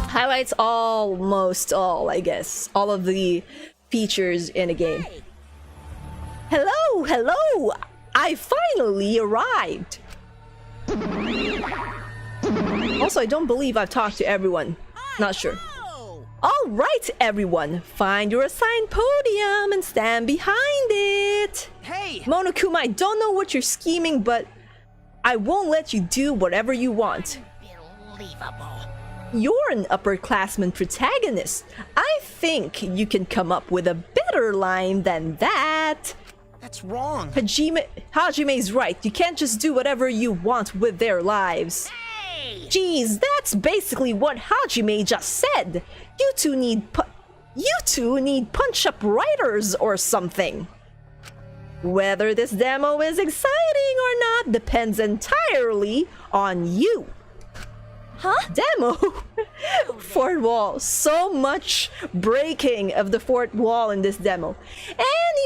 Highlights almost all, I guess, all of the features in a game. Hello, hello! I finally arrived! Also, I don't believe I've talked to everyone. Not sure. Alright, everyone, find your assigned podium and stand behind it! Hey! Monokuma, I don't know what you're scheming, but I won't let you do whatever you want. Unbelievable. You're an upperclassman protagonist. I think you can come up with a better line than that. That's wrong. Hajime's right. You can't just do whatever you want with their lives. Hey! Geez, that's basically what Hajime just said. You two need punch-up writers or something. Whether this demo is exciting or not depends entirely on you. Huh? Demo? Fourth wall. So much breaking of the fourth wall in this demo.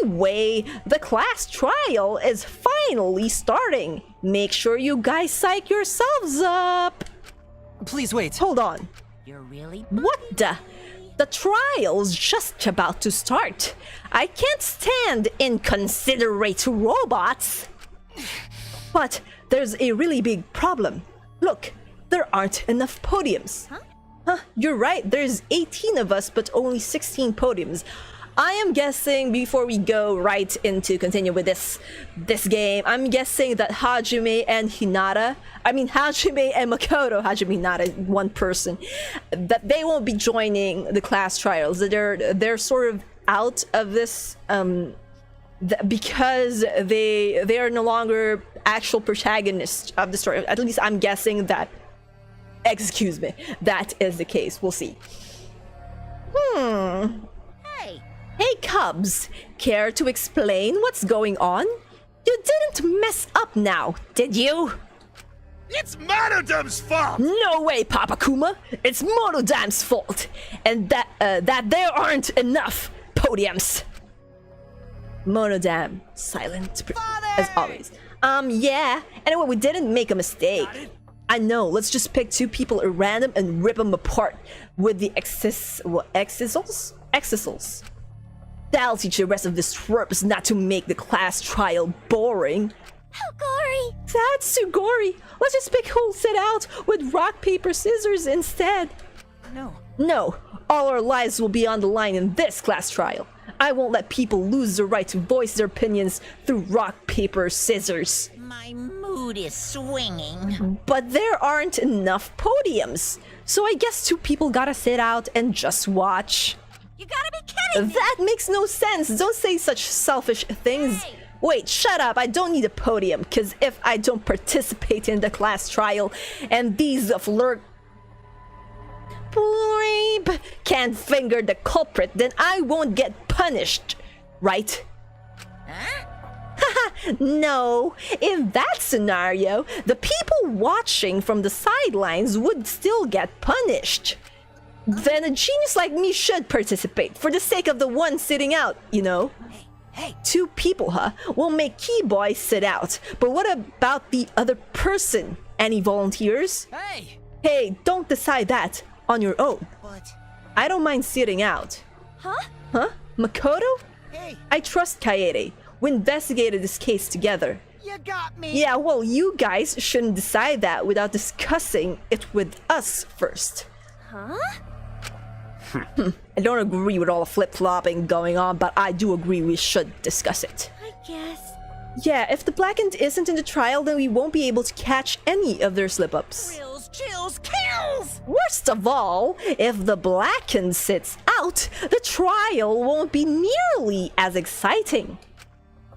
Anyway, the class trial is finally starting. Make sure you guys psych yourselves up. Please wait. Hold on. You're really... What the? The trial's just about to start. I can't stand inconsiderate robots. But there's a really big problem. Look. There aren't enough podiums. Huh? You're right, there's 18 of us, but only 16 podiums. I am guessing, before we go right into continue with this game, I'm guessing that Hajime and Hajime and Makoto, Hajime Hinata, one person, that they won't be joining the class trials. They're sort of out of this because they are no longer actual protagonists of the story. At least I'm guessing that. Excuse me, that is the case. We'll see. Hey! Hey, Cubs. Care to explain what's going on? You didn't mess up now, did you? It's Monodam's fault! No way, Papa Kuma. It's Monodam's fault. And that there aren't enough podiums. Monodam, silent as always. Yeah. Anyway, we didn't make a mistake. I know, let's just pick two people at random and rip them apart with the exisals? That'll teach the rest of the twerps not to make the class trial boring. How gory! That's too gory. Let's just pick who'll sit out with rock, paper, scissors instead. No, all our lives will be on the line in this class trial. I won't let people lose the right to voice their opinions through rock, paper, scissors. My mood is swinging. But there aren't enough podiums. So I guess two people gotta sit out and just watch. You gotta be kidding me! That makes no sense. Don't say such selfish things. Hey. Wait, shut up. I don't need a podium, because if I don't participate in the class trial and these flirt can't finger the culprit, then I won't get punished, right? Huh? No, in that scenario, the people watching from the sidelines would still get punished. Then a genius like me should participate, for the sake of the one sitting out, you know? Hey! Two people, huh? Will make Keyboy sit out, but what about the other person? Any volunteers? Hey! Hey, don't decide that on your own. But... I don't mind sitting out. Huh? Makoto? Hey! I trust Kaede. We investigated this case together. You got me! Yeah, well, you guys shouldn't decide that without discussing it with us first. Huh? I don't agree with all the flip-flopping going on, but I do agree we should discuss it. I guess. Yeah, if the Blackened isn't in the trial, then we won't be able to catch any of their slip-ups. Thrills, chills, kills! Worst of all, if the Blackened sits out, the trial won't be nearly as exciting.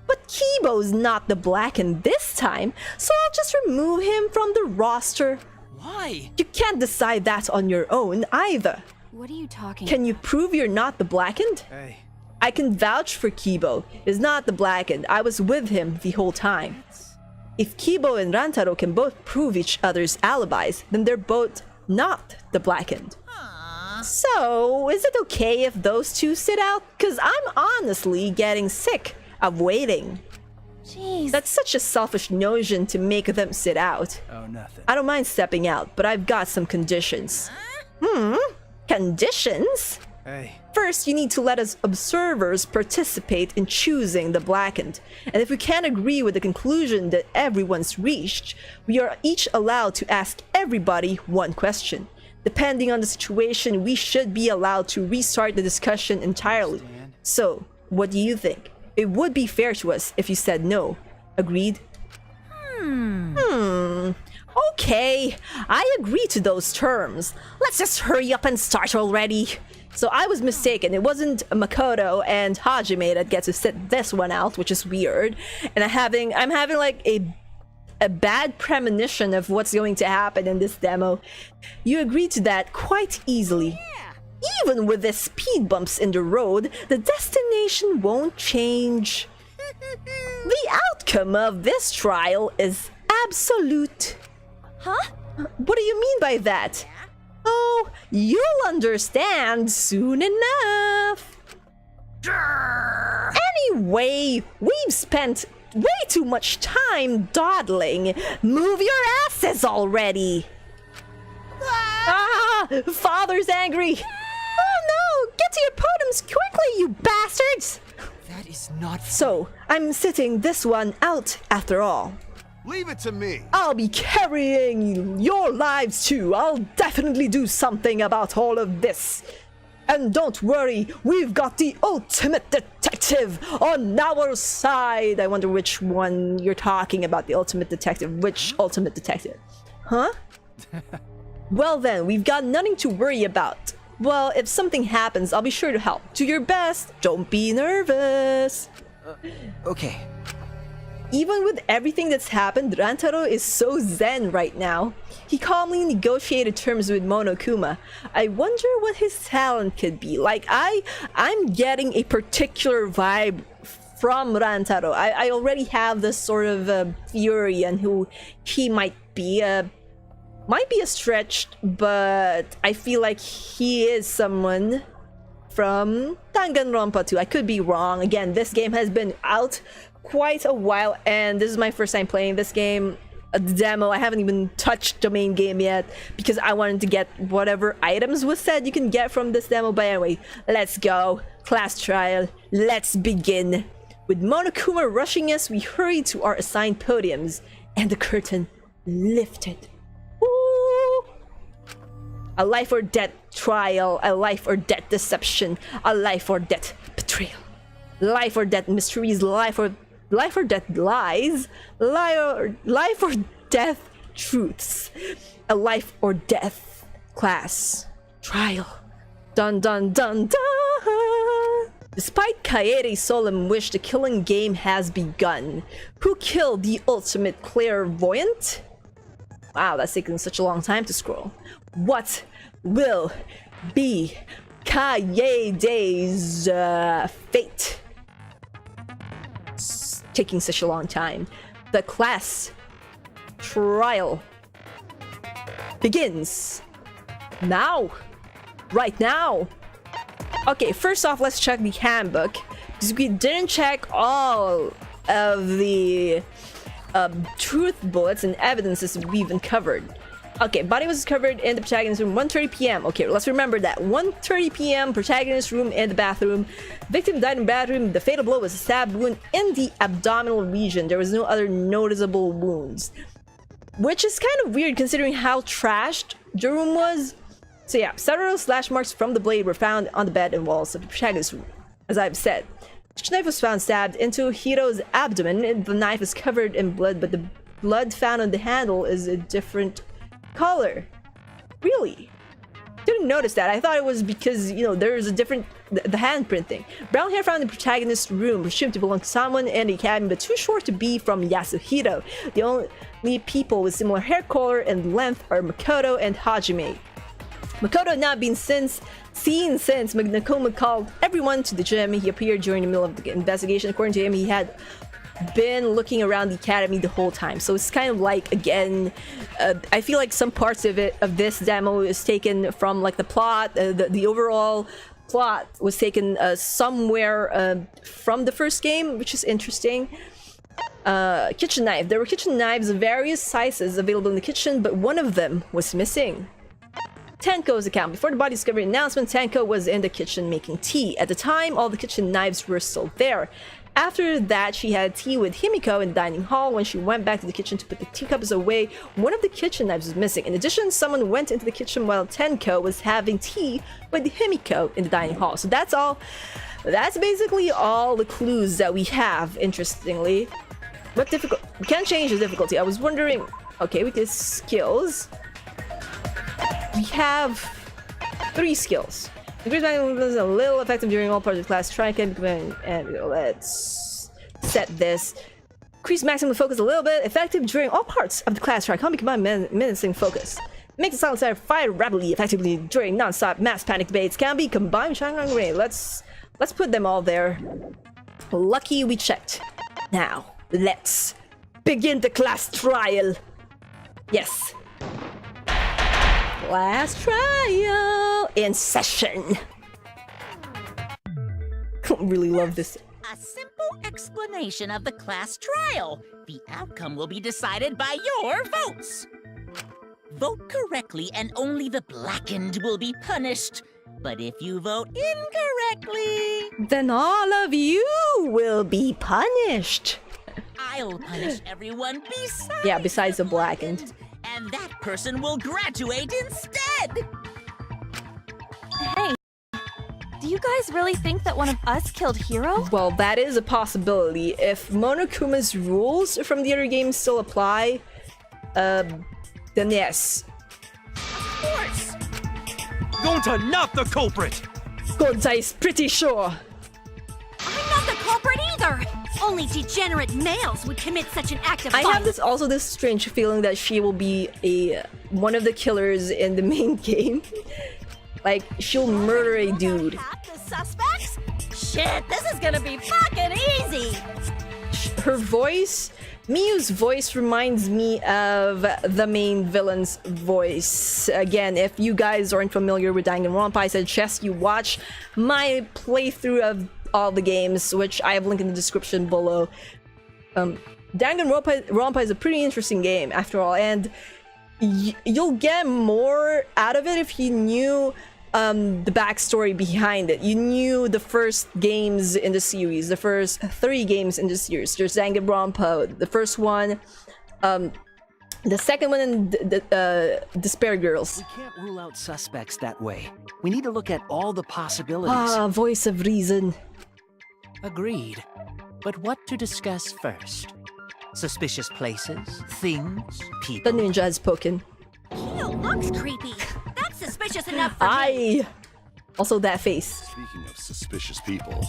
But Kibo's not the Blackened this time, so I'll just remove him from the roster. Why? You can't decide that on your own either. What are you talking Can you prove you're not the Blackened? Hey. I can vouch for Kibo. He's not the Blackened. I was with him the whole time. If Kibo and Rantaro can both prove each other's alibis, then they're both not the Blackened. So, is it okay if those two sit out? Cause I'm honestly getting sick of waiting. Jeez. That's such a selfish notion to make them sit out. Oh, nothing. I don't mind stepping out, but I've got some conditions. Conditions? Hey. First, you need to let us observers participate in choosing the blackened. And if we can't agree with the conclusion that everyone's reached, we are each allowed to ask everybody one question. Depending on the situation, we should be allowed to restart the discussion entirely. So, what do you think? It would be fair to us if you said no. Agreed? Okay, I agree to those terms. Let's just hurry up and start already. So I was mistaken. It wasn't Makoto and Hajime that get to sit this one out, which is weird. And I'm having like a bad premonition of what's going to happen in this demo. You agreed to that quite easily. Even with the speed bumps in the road, the destination won't change. The outcome of this trial is absolute. Huh? What do you mean by that? Oh, you'll understand soon enough. Anyway, we've spent way too much time dawdling. Move your asses already. Father's angry. Oh no, get to your podiums quickly, you bastards. That is not. So, I'm sitting this one out after all. Leave it to me. I'll be carrying your lives too. I'll definitely do something about all of this. And don't worry, we've got the ultimate detective on our side. I wonder which one you're talking about, the ultimate detective. Which ultimate detective? Huh? Well then, we've got nothing to worry about. Well, if something happens, I'll be sure to help. Do your best. Don't be nervous. Okay. Even with everything that's happened, Rantaro is so zen right now. He calmly negotiated terms with Monokuma. I wonder what his talent could be. Like, I'm getting a particular vibe from Rantaro. I already have this sort of theory on who he might be. Might be a stretch, but I feel like he is someone from Danganronpa 2. I could be wrong. Again, this game has been out quite a while, and this is my first time playing this game. The demo, I haven't even touched the main game yet because I wanted to get whatever items was said you can get from this demo. But anyway, let's go. Class trial. Let's begin. With Monokuma rushing us, we hurried to our assigned podiums, and the curtain lifted. Ooh. A life or death trial, a life or death deception, a life or death betrayal, life or death mysteries, life or death lies, life or death truths, a life or death class trial. Dun dun dun dun! Despite Kaere's solemn wish, the killing game has begun. Who killed the ultimate clairvoyant? Wow, that's taken such a long time to scroll. What will be Kaede's fate? It's taking such a long time. The class trial begins now. Right now. Okay, first off, let's check the handbook, because we didn't check all of the truth bullets and evidences we've uncovered. Okay, body was discovered in the protagonist room 1:30 p.m. Okay, let's remember that. 1:30 p.m. protagonist room in the bathroom. Victim died in bathroom. The fatal blow was a stab wound in the abdominal region. There was no other noticeable wounds, which is kind of weird considering how trashed the room was. So yeah, several slash marks from the blade were found on the bed and walls of the protagonist room. As I've said, the knife was found stabbed into Hiro's abdomen. The knife is covered in blood, but the blood found on the handle is a different color. Really? Didn't notice that. I thought it was because, you know, there's a different the handprint thing. Brown hair found in the protagonist's room, presumed to belong to someone in the academy, but too short to be from Yasuhiro. The only people with similar hair color and length are Makoto and Hajime. Makoto had not been seen since Monokuma called everyone to the gym. He appeared during the middle of the investigation. According to him, he had been looking around the academy the whole time. So it's kind of like, again, I feel like some parts of this demo is taken from like the plot, the overall plot was taken somewhere from the first game, which is interesting. Kitchen knife. There were kitchen knives of various sizes available in the kitchen, but one of them was missing. Tenko's account. Before the body discovery announcement, Tenko was in the kitchen making tea. At the time, all the kitchen knives were still there. After that, she had tea with Himiko in the dining hall. When she went back to the kitchen to put the teacups away, one of the kitchen knives was missing. In addition, someone went into the kitchen while Tenko was having tea with Himiko in the dining hall. So that's all. That's basically all the clues that we have, interestingly. What difficult? We can't change the difficulty. I was wondering. Okay, we did skills. We have 3 skills. Increased maximum is a little effective during all parts of the class. Try and let's set this. Increase maximum focus a little bit. Effective during all parts of the class. Try can be combined menacing focus. Make the silent fire fire rapidly, effectively during non-stop mass panic debates. Can be combined with Shanghai Ray. Let's put them all there. Lucky we checked. Now let's begin the class trial. Yes. Class trial in session. Really love this. A simple explanation of the class trial. The outcome will be decided by your votes. Vote correctly and only the blackened will be punished. But if you vote incorrectly, then all of you will be punished. I'll punish everyone besides the blackened. And that person will graduate instead! Hey, do you guys really think that one of us killed Hiro? Well, that is a possibility. If Monokuma's rules from the other games still apply, then yes. Of course! Gonta, not the culprit! Gonta is pretty sure. I'm not the culprit either! Only degenerate males would commit such an act of violence. I have this strange feeling that she will be one of the killers in the main game. Like, she'll murder a dude. Half the suspects? Shit, this is gonna be fucking easy! Her voice, Miyu's voice reminds me of the main villain's voice. Again, if you guys aren't familiar with Danganronpa, I suggest you watch my playthrough of all the games, which I have linked in the description below. Danganronpa is a pretty interesting game after all, and you'll get more out of it if you knew the backstory behind it. You knew the first games in the series, the first 3 games in the series. There's Danganronpa, the first one, the second one, and the Despair Girls. We can't rule out suspects that way. We need to look at all the possibilities. Ah, voice of reason. Agreed. But what to discuss first? Suspicious places, things, people. The ninja has spoken. Hiro looks creepy. That's suspicious enough for me. Also that face. Speaking of suspicious people,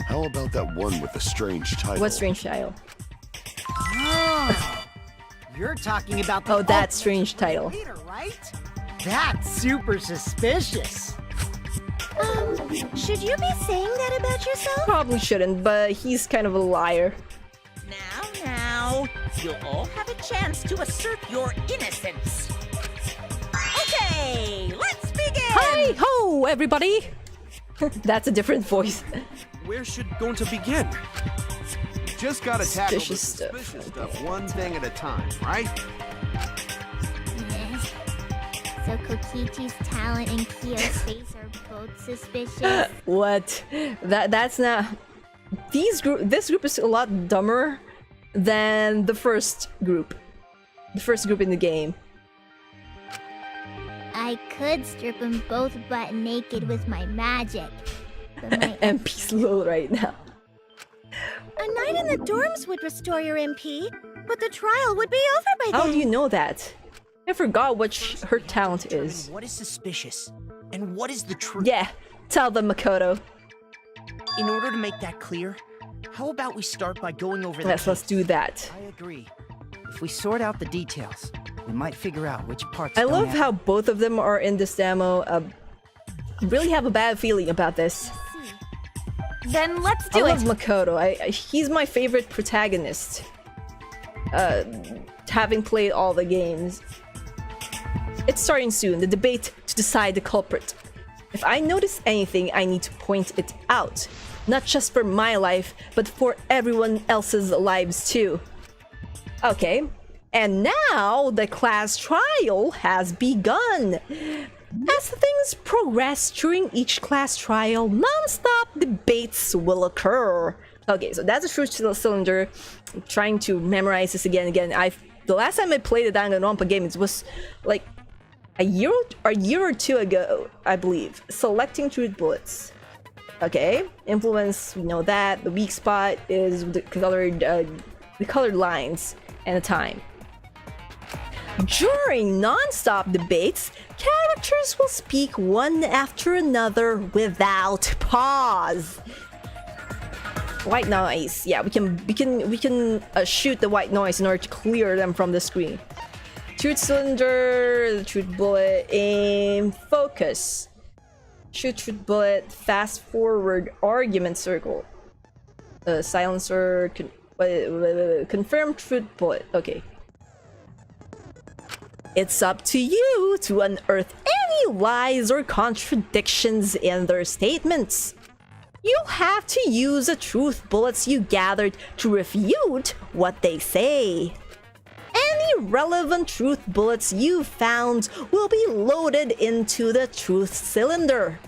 how about that one with the strange title? What strange title? Oh, you're talking about the that strange title. leader, right? That's super suspicious. Should you be saying that about yourself? Probably shouldn't, but he's kind of a liar. Now, you'll all have a chance to assert your innocence. Okay, let's begin! Hi ho, everybody! That's a different voice. Where should Gonta begin? Just gotta tackle the Suspicious stuff. suspicious stuff one thing at a time, right? So Kokichi's talent and Kyo's face are both suspicious. What? That's not. This group is a lot dumber than the first group. The first group in the game. I could strip them both butt naked with my magic. But my MP's low right now. A night in the dorms would restore your MP, but the trial would be over by How then. do you know that? I forgot what her talent is. What is suspicious? And what is the truth? Yeah, tell them, Makoto. In order to make that clear, how about we start by going over the Let's case? do that. I agree. If we sort out the details, we might figure out which parts I don't love add how both of them are in this demo. Really have a bad feeling about this. Then let's I do love it. Makoto. He's my favorite protagonist. Having played all the games. It's starting soon, the debate to decide the culprit. If I notice anything, I need to point it out. Not just for my life, but for everyone else's lives too. Okay, and now the class trial has begun. As things progress during each class trial, non-stop debates will occur. Okay, so that's a truth cylinder. I'm trying to memorize this again. The last time I played the Dangan-Ronpa game, it was like a year or two ago, I believe. Selecting truth bullets. Okay, influence, we know that. The weak spot is the colored lines and the time. During non-stop debates, characters will speak one after another without pause. White noise. Yeah, we can shoot the white noise in order to clear them from the screen. Truth cylinder, the truth bullet, aim, focus. Shoot truth bullet, fast forward, argument circle. Silencer, confirm truth bullet. Okay. It's up to you to unearth any lies or contradictions in their statements. You have to use the truth bullets you gathered to refute what they say. Any relevant truth bullets you found will be loaded into the truth cylinder.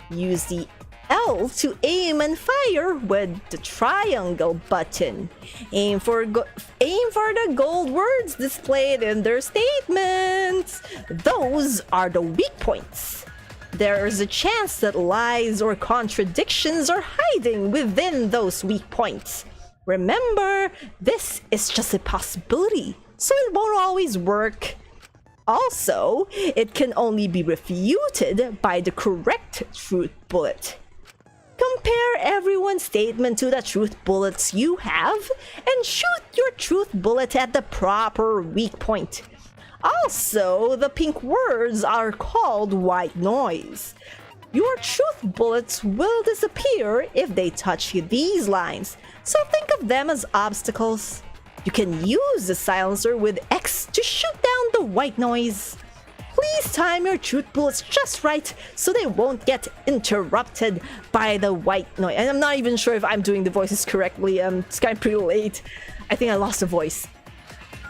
Use the L to aim and fire with the triangle button. Aim for the gold words displayed in their statements. Those are the weak points. There is a chance that lies or contradictions are hiding within those weak points. Remember, this is just a possibility, so it won't always work. Also, it can only be refuted by the correct truth bullet. Compare everyone's statement to the truth bullets you have and shoot your truth bullet at the proper weak point. Also, the pink words are called white noise. Your truth bullets will disappear if they touch these lines, so think of them as obstacles. You can use the silencer with X to shoot down the white noise. Please time your truth bullets just right so they won't get interrupted by the white noise. And I'm not even sure if I'm doing the voices correctly. It's kind of pretty late. I think I lost a voice.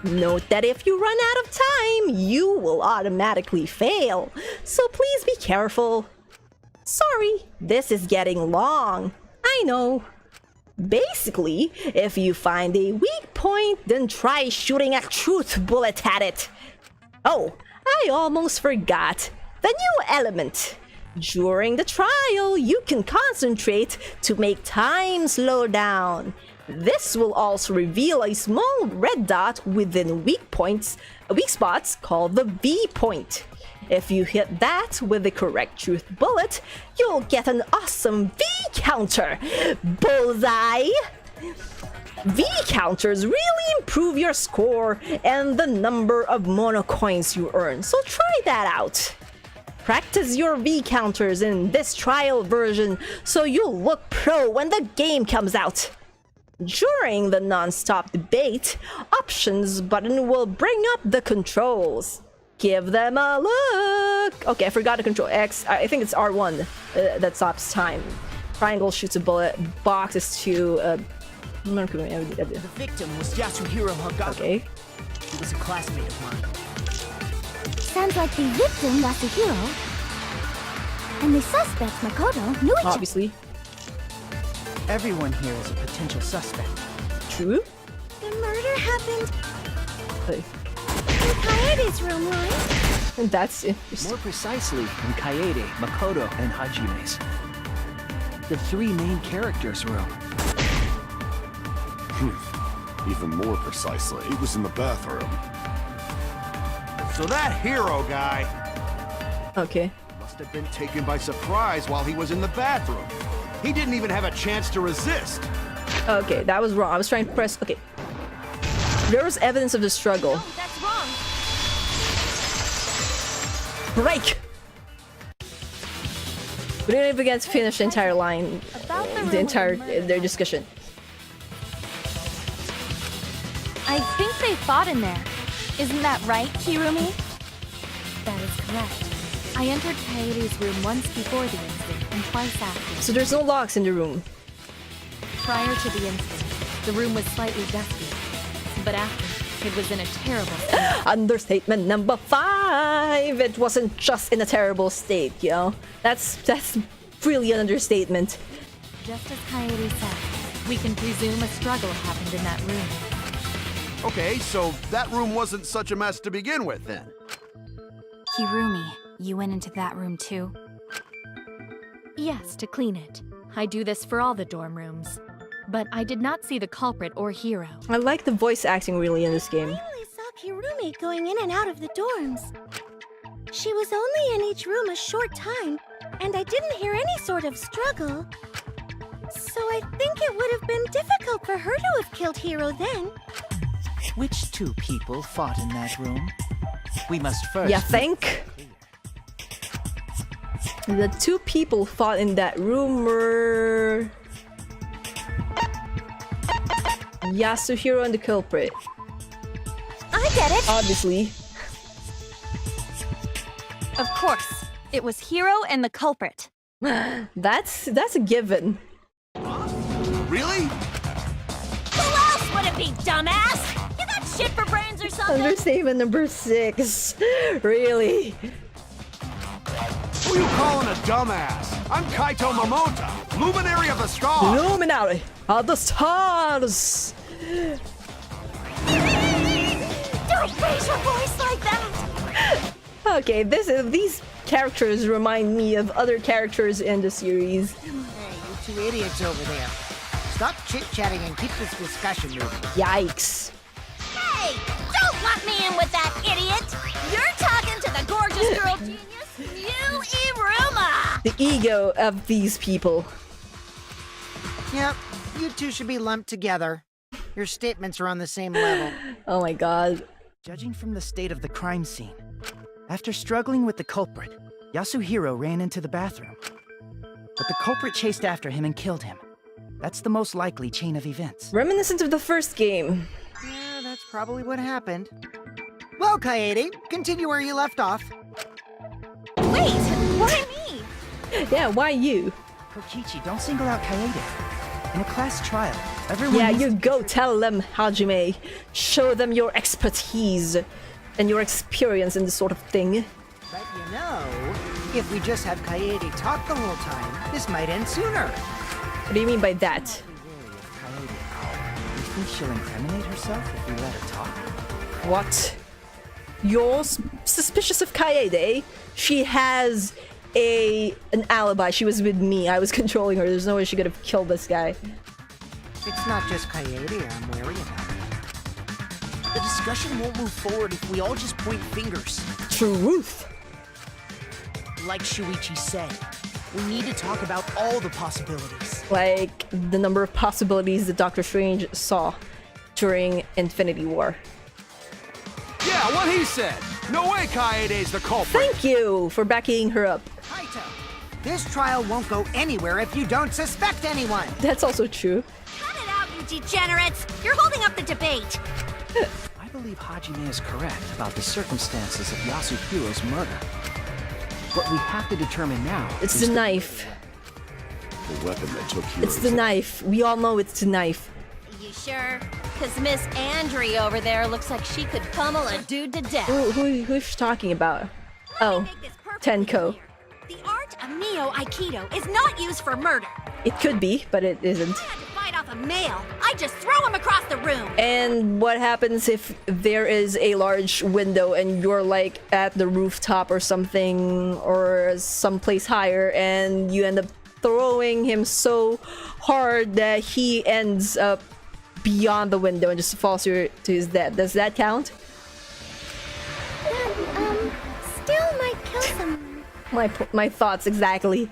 Note that if you run out of time, you will automatically fail. So please be careful. Sorry, this is getting long. I know. Basically, if you find a weak point, then try shooting a truth bullet at it. Oh, I almost forgot. The new element. During the trial, you can concentrate to make time slow down. This will also reveal a small red dot within weak spots called the V point. If you hit that with the correct truth bullet, you'll get an awesome V counter. Bullseye! V counters really improve your score and the number of mono coins you earn, so try that out. Practice your V counters in this trial version so you'll look pro when the game comes out. During the non-stop debate, options button will bring up the controls. Give them a look. Okay, I forgot to control X. I think it's R1 that stops time. Triangle shoots a bullet. Box is to The victim was Yasuhiro Hagaku. Okay. He was a classmate of mine. Sounds like the victim, Yasuhiro, and the suspect, Makoto, knew each other. Obviously. Everyone here is a potential suspect. True. The murder happened Hey. in Kaede's room, right? And that's interesting. More precisely, in Kaede, Makoto, and Hajime's. The three main characters' room. Even more precisely, it was in the bathroom. So that hero guy Okay. must have been taken by surprise while he was in the bathroom. He didn't even have a chance to resist. Okay, that was wrong. I was trying to press. Okay. There was evidence of the struggle. No, that's wrong. Break! We don't even get to finish the entire line, their discussion. I think they fought in there. Isn't that right, Kirumi? That is correct. I entered Kaede's room once before the incident and twice after. So there's no locks in the room. Prior to the incident, the room was slightly dusty. But after, it was in a terrible state. Understatement number 5. It wasn't just in a terrible state, you know. That's really an understatement. Just as Kaede said, we can presume a struggle happened in that room. Okay, so that room wasn't such a mess to begin with, then. Kirumi, you went into that room too? Yes, to clean it. I do this for all the dorm rooms. But I did not see the culprit or hero. I like the voice acting really in this game. I only saw Kirumi going in and out of the dorms. She was only in each room a short time, and I didn't hear any sort of struggle. So I think it would have been difficult for her to have killed Hiro then. Which two people fought in that room? We must first... You think? The two people fought in that room were... Yasuhiro and the culprit. I get it! Obviously. Of course. It was Hiro and the culprit. That's a given. Really? Who else would it be, dumbass? You got shit for brains or something? Understatement number 6. Really? Who you calling a dumbass? I'm Kaito Momota, luminary of the stars. Luminary of the stars. Don't raise your voice like that! Okay, these characters remind me of other characters in the series. Hey, you two idiots over there. Stop chit-chatting and keep this discussion moving. Yikes. Hey! Don't let me in with that idiot! You're talking to the gorgeous girl genius, Yu Iruma! The ego of these people. Yep, you two should be lumped together. Your statements are on the same level. Oh my god. Judging from the state of the crime scene, after struggling with the culprit, Yasuhiro ran into the bathroom. But the culprit chased after him and killed him. That's the most likely chain of events. Reminiscent of the first game. Yeah, that's probably what happened. Well, Kaede, continue where you left off. Wait! Why me? Yeah, why you? Kokichi, don't single out Kaede. In a class trial, everyone Yeah, needs you to go tell them, Hajime. Show them your expertise and your experience in this sort of thing. But you know, if we just have Kaede talk the whole time, this might end sooner. What do you mean by that? You think she'll incriminate herself if we let her talk? What? You're suspicious of Kaede? She has an alibi. She was with me. I was controlling her. There's no way she could have killed this guy. It's not just Kaede I'm wary about. The discussion won't move forward if we all just point fingers. Truth. Like Shuichi said, we need to talk about all the possibilities. Like the number of possibilities that Doctor Strange saw during Infinity War. Yeah, what he said. No way Kaede's the culprit. Thank you for backing her up. Kaito, this trial won't go anywhere if you don't suspect anyone. That's also true. Cut it out, you degenerates! You're holding up the debate! I believe Hajime is correct about the circumstances of Yasuhiro's murder. What we have to determine now It's is the knife. The weapon that took It's the knife. We all know it's the knife. You sure? Cause Miss Andry over there looks like she could pummel a dude to death. Who's she talking about? Let me Oh, make this perfectly Tenko. clear. The art of Neo Aikido is not used for murder. It could be, but it isn't. If I had to fight off a male, I'd just throw him across the room. And what happens if there is a large window and you're like at the rooftop or something or someplace higher and you end up throwing him so hard that he ends up beyond the window and just falls to his death. Does that count? That, still might kill someone. My thoughts exactly.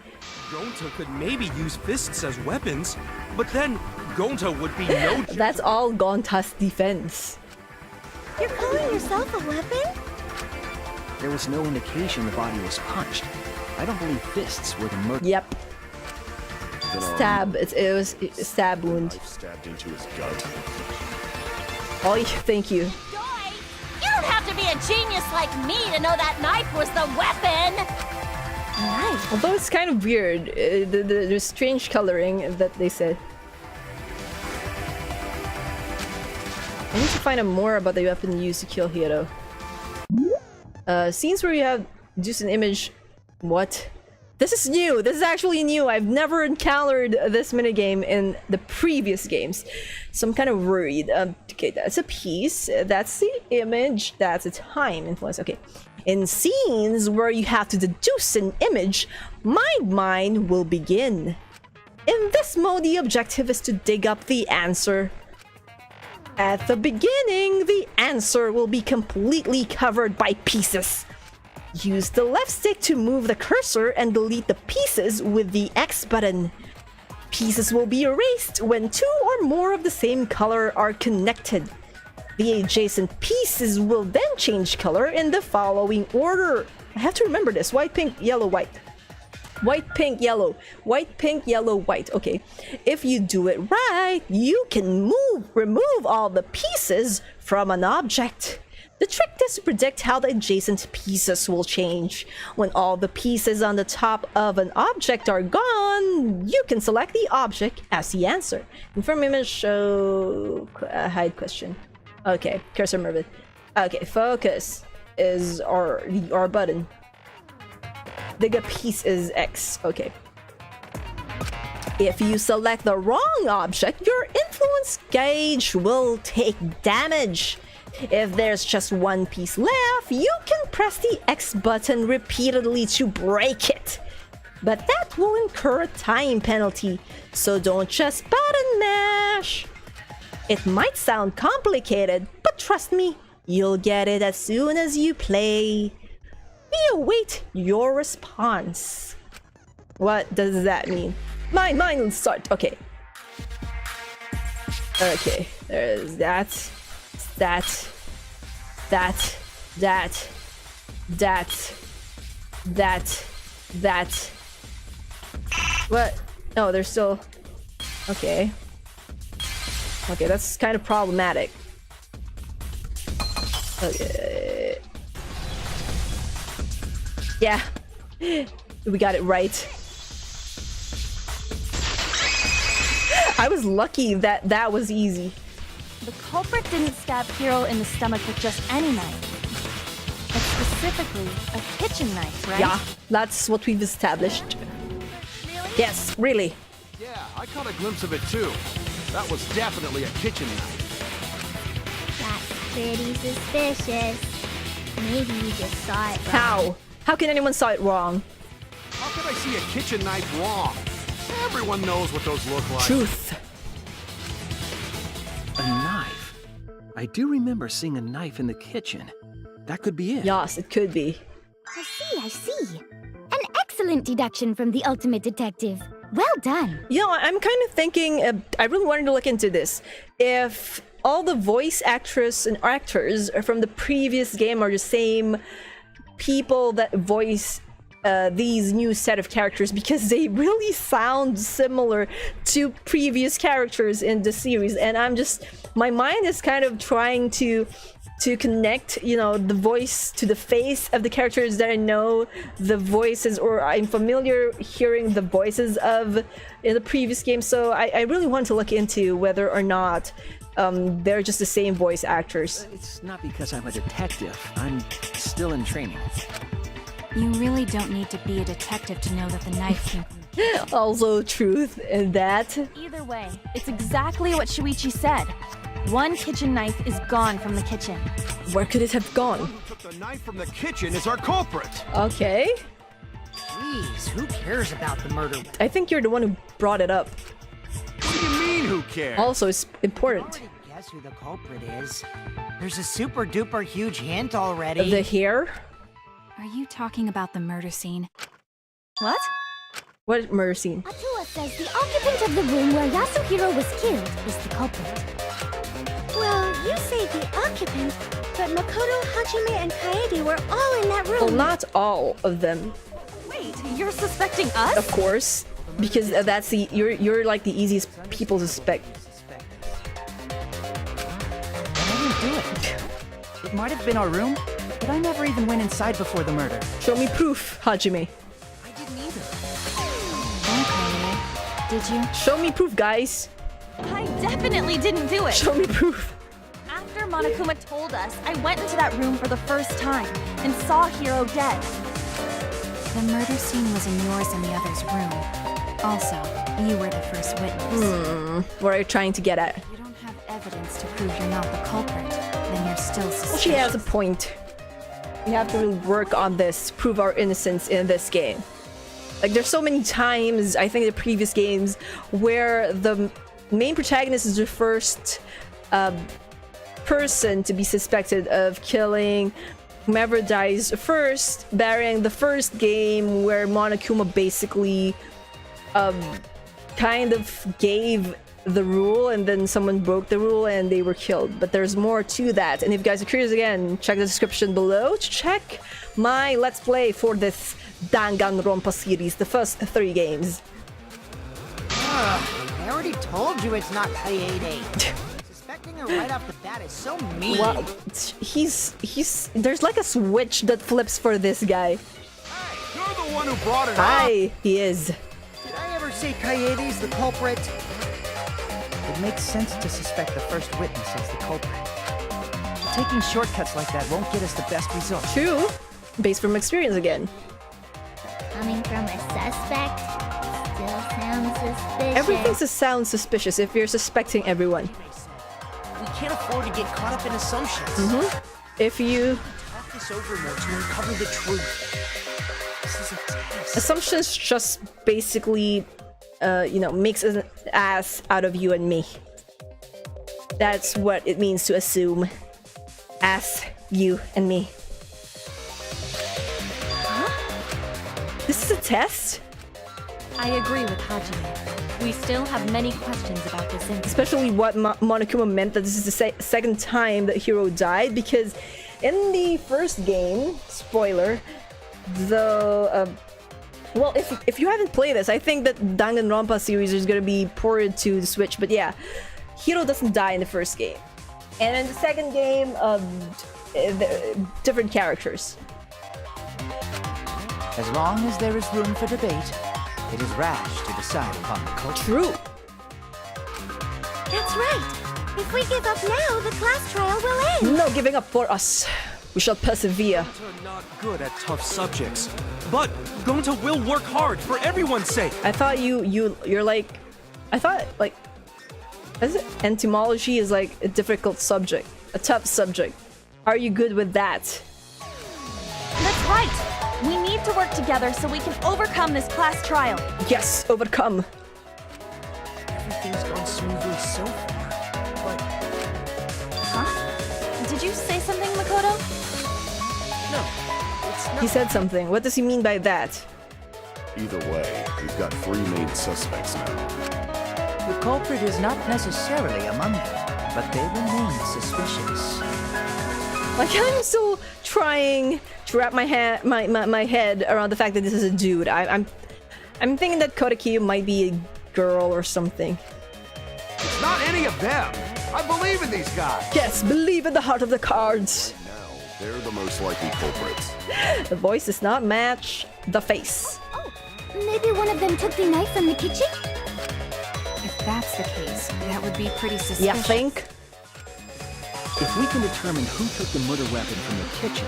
Gonta could maybe use fists as weapons, but then Gonta would be no... That's all Gonta's defense. You're calling yourself a weapon? there was no indication the body was punched. I don't believe fists were the murder. Yep. Then our Stab. It was a stab wound. knife stabbed into his gut. Oh, thank you. Joy, you don't have to be a genius like me to know that knife was the weapon! Knife? Although it's kind of weird, the strange coloring that they said. I need to find out more about the weapon used to kill Hiro. Scenes where you have just an image. What? This is new! This is actually new! I've never encountered this minigame in the previous games. So I'm kind of worried. Okay, that's a piece. That's the image. That's a time influence. Okay. In scenes where you have to deduce an image, my mind will begin. In this mode, the objective is to dig up the answer. At the beginning, the answer will be completely covered by pieces. Use the left stick to move the cursor and delete the pieces with the X button. Pieces will be erased when two or more of the same color are connected. The adjacent pieces will then change color in the following order. I have to remember this. White, pink, yellow, white. White, pink, yellow. White, pink, yellow, white. Okay. If you do it right, you can remove all the pieces from an object. The trick is to predict how the adjacent pieces will change. When all the pieces on the top of an object are gone, you can select the object as the answer. Confirm image, show, hide question. Okay, cursor move it. Okay, focus is R button. Dig a piece is X. Okay. If you select the wrong object, your influence gauge will take damage. If there's just one piece left, you can press the X button repeatedly to break it. But that will incur a time penalty, so don't just button mash. It might sound complicated, but trust me, you'll get it as soon as you play. We await your response. What does that mean? Mine will start. Okay. Okay, there's that. What? Oh, there's still... Okay. Okay, that's kind of problematic. Okay. Yeah. We got it right. I was lucky that that was easy. The culprit didn't stab Hiro in the stomach with just any knife. It's specifically a kitchen knife, right? Yeah, that's what we've established. Really? Yes, really. Yeah, I caught a glimpse of it too. That was definitely a kitchen knife. That's pretty suspicious. Maybe you just saw it wrong. How? How can anyone saw it wrong? How could I see a kitchen knife wrong? Everyone knows what those look like. Truth. A knife. I do remember seeing a knife in the kitchen. That could be it. Yes, it could be. I see. An excellent deduction from the ultimate detective. Well done. You know, I'm kind of thinking, I really wanted to look into this. If all the voice actress and actors from the previous game are the same people that voice these new set of characters, because they really sound similar to previous characters in the series, and my mind is kind of trying to connect, you know, the voice to the face of the characters that I know the voices, or I'm familiar hearing the voices of in the previous game. So I really want to look into whether or not they're just the same voice actors. It's not because I'm a detective. I'm still in training. You really don't need to be a detective to know that the knife came from... Also truth in that. Either way, it's exactly what Shuichi said. One kitchen knife is gone from the kitchen. Where could it have gone? Who took the knife from the kitchen is our culprit. Okay. Jeez, who cares about the murder? I think you're the one who brought it up. What do you mean, who cares? Also, it's important. Already guess who the culprit is. There's a super duper huge hint already. The hair? Are you talking about the murder scene? What? What murder scene? Atua says the occupant of the room where Yasuhiro was killed was the culprit. Well, you say the occupant, but Makoto, Hajime, and Kaede were all in that room. Well, not all of them. Wait, you're suspecting us? Of course, because that's the you're like the easiest people to suspect. I didn't do it. It might have been our room, but I never even went inside before the murder. Show me proof, Hajime. I didn't either. Okay. Did you? Show me proof, guys. I definitely didn't do it. Show me proof. After Monokuma told us, I went into that room for the first time and saw Hiro dead. The murder scene was in yours and the other's room. Also, you were the first witness. What are you trying to get at? If you don't have evidence to prove you're not the culprit, then you're still suspicious. Well, she has a point. We have to really work on this, prove our innocence in this game. Like, there's so many times, I think in the previous games, where the main protagonist is the first person to be suspected of killing whomever dies first, barring the first game where Monokuma basically kind of gave the rule and then someone broke the rule and they were killed. But there's more to that, and if you guys are curious, again, check the description below to check my Let's Play for this Dangan-Ronpa series, the first 3 games. I already told you it's not Kaede. Suspecting her right off the bat is so mean. Well, there's like a switch that flips for this guy. Hey, you're the one who brought it up. Hi, he is. Did I ever say Kaede's the culprit? It makes sense to suspect the first witness as the culprit. Taking shortcuts like that won't get us the best results. True. Based from experience again. Coming from a suspect still sounds suspicious. Everything sounds suspicious if you're suspecting everyone. We can't afford to get caught up in assumptions. If you... Talk this over more to uncover the truth. This is a test. Assumptions just basically, you know, makes an ass out of you and me. That's what it means to assume. Ass, you, and me. Huh? This is a test? I agree with Hajime. We still have many questions about this incident. Especially what Monokuma meant that this is the second time that Hiro died, because in the first game, spoiler, the well, if you haven't played this, I think that Danganronpa series is gonna be ported to the Switch, but yeah, Hiro doesn't die in the first game, and in the second game, different characters. As long as there is room for debate, it is rash to decide upon the culprit. True. That's right. If we give up now, the class trial will end. No giving up for us. We shall persevere. Gonta not good at tough subjects, but Gonta will work hard for everyone's sake. I thought you're like, I thought like, is it entomology is like a difficult subject, a tough subject. Are you good with that? That's right. We need to work together so we can overcome this class trial. Yes, overcome. Everything's gone smoothly so far, but... Huh? Did you say something, Makoto? No, it's not. He said something. What does he mean by that? Either way, we've got 3 main suspects now. The culprit is not necessarily among them, but they remain suspicious. Like, I'm still trying to wrap my head around the fact that this is a dude. I'm thinking that Kodakiyu might be a girl or something. It's not any of them. I believe in these guys. Yes, believe in the heart of the cards. Now, they're the most likely culprits. The voice does not match the face. Oh, maybe one of them took the knife from the kitchen? If that's the case, that would be pretty suspicious. Yeah, think? If we can determine who took the murder weapon from the kitchen,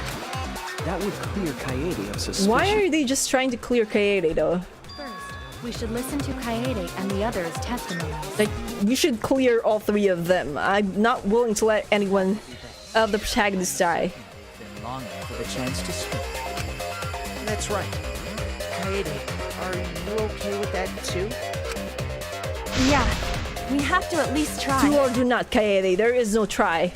that would clear Kaede of suspicion. Why are they just trying to clear Kaede though? First, we should listen to Kaede and the others' testimonies. Like, we should clear all 3 of them. I'm not willing to let anyone of the protagonists die. Been longing for the chance to speak. That's right. Kaede, are you okay with that too? Yeah, we have to at least try. Do or do not, Kaede. There is no try.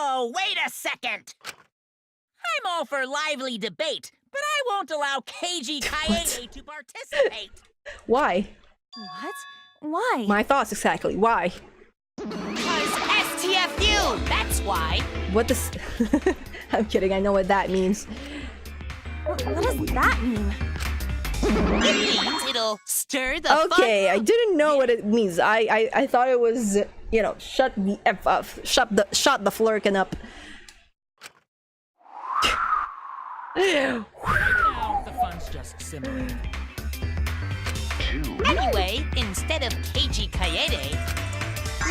Whoa, wait a second! I'm all for lively debate, but I won't allow KG Kaede to participate. Why? What? Why? My thoughts exactly. Why? Because STFU, that's why. What does... I'm kidding, I know what that means. What does that mean? It means it'll stir the Okay, I fun. didn't know what it means. I thought it was, you know, shut the F up. Shut the flurkin up. Now the fun's just simmering. Anyway, instead of Keiji Kaede,